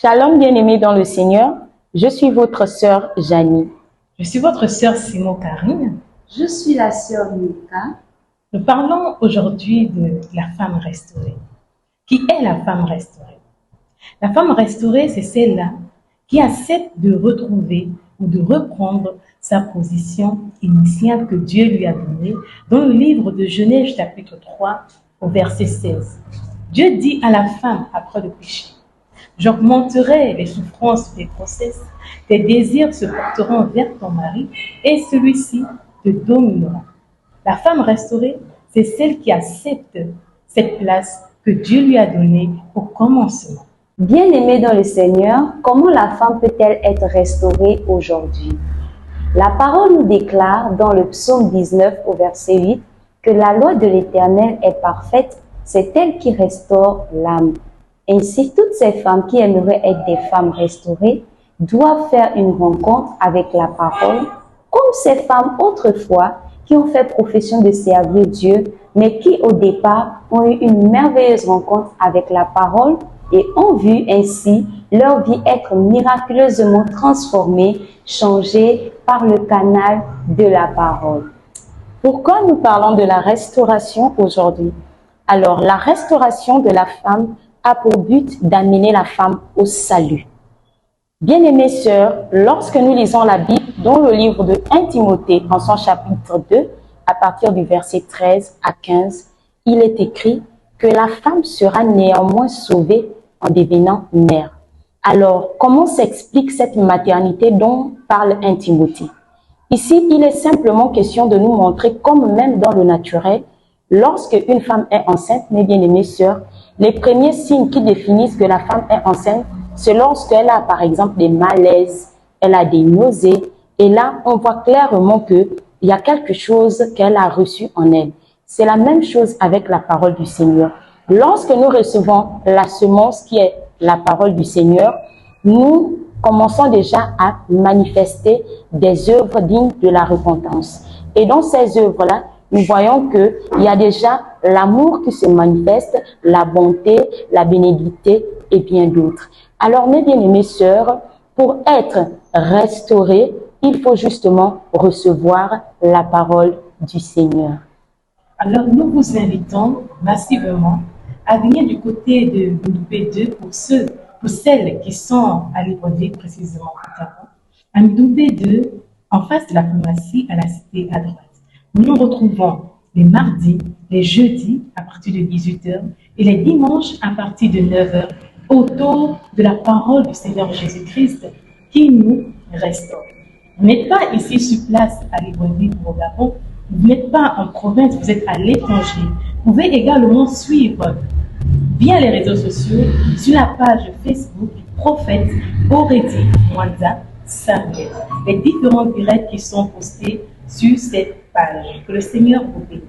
Shalom bien-aimés dans le Seigneur, je suis votre sœur Janie. Je suis votre sœur Simon Karine. Je suis la sœur Mika. Nous parlons aujourd'hui de la femme restaurée. Qui est la femme restaurée? La femme restaurée, c'est celle-là qui accepte de retrouver ou de reprendre sa position initiale que Dieu lui a donnée dans le livre de Genèse chapitre 3 au verset 16. Dieu dit à la femme après le péché: j'augmenterai les souffrances des grossesses, tes désirs se porteront vers ton mari et celui-ci te dominera. La femme restaurée, c'est celle qui accepte cette place que Dieu lui a donnée au commencement. Bien-aimée dans le Seigneur, comment la femme peut-elle être restaurée aujourd'hui? La parole nous déclare dans le psaume 19 au verset 8 que la loi de l'Éternel est parfaite, c'est elle qui restaure l'âme. Ainsi, toutes ces femmes qui aimeraient être des femmes restaurées doivent faire une rencontre avec la parole, comme ces femmes autrefois qui ont fait profession de servir Dieu, mais qui au départ ont eu une merveilleuse rencontre avec la parole et ont vu ainsi leur vie être miraculeusement transformée, changée par le canal de la parole. Pourquoi nous parlons de la restauration aujourd'hui? Alors, la restauration de la femme a pour but d'amener la femme au salut. Bien-aimées sœurs, lorsque nous lisons la Bible dans le livre de 1 Timothée, en son chapitre 2, à partir du verset 13 à 15, il est écrit que la femme sera néanmoins sauvée en devenant mère. Alors, comment s'explique cette maternité dont parle 1 Timothée? Ici, il est simplement question de nous montrer comme même dans le naturel, lorsque une femme est enceinte, mes bien-aimées sœurs, les premiers signes qui définissent que la femme est enceinte, c'est lorsqu'elle a par exemple des malaises, elle a des nausées, et là, on voit clairement qu'il y a quelque chose qu'elle a reçu en elle. C'est la même chose avec la parole du Seigneur. Lorsque nous recevons la semence qui est la parole du Seigneur, nous commençons déjà à manifester des œuvres dignes de la repentance. Et dans ces œuvres-là, nous voyons qu'il y a déjà l'amour qui se manifeste, la bonté, la bénédiction et bien d'autres. Alors, mes bien-aimées sœurs, pour être restaurées, il faut justement recevoir la parole du Seigneur. Alors, nous vous invitons massivement à venir du côté de Mdoubé 2 pour celles qui sont à Libreville, précisément à Mdoubé 2, en face de la pharmacie à la cité à droite. Nous nous retrouvons les mardis, les jeudis à partir de 18h et les dimanches à partir de 9h autour de la parole du Seigneur Jésus-Christ qui nous restaure. Vous n'êtes pas ici sur place à Libreville ou au Gabon, vous n'êtes pas en province, vous êtes à l'étranger. Vous pouvez également suivre via les réseaux sociaux sur la page Facebook du prophète Boredi Mwanza Samuel. Les différents directs qui sont postés sur cette page. Que le Seigneur vous bénisse.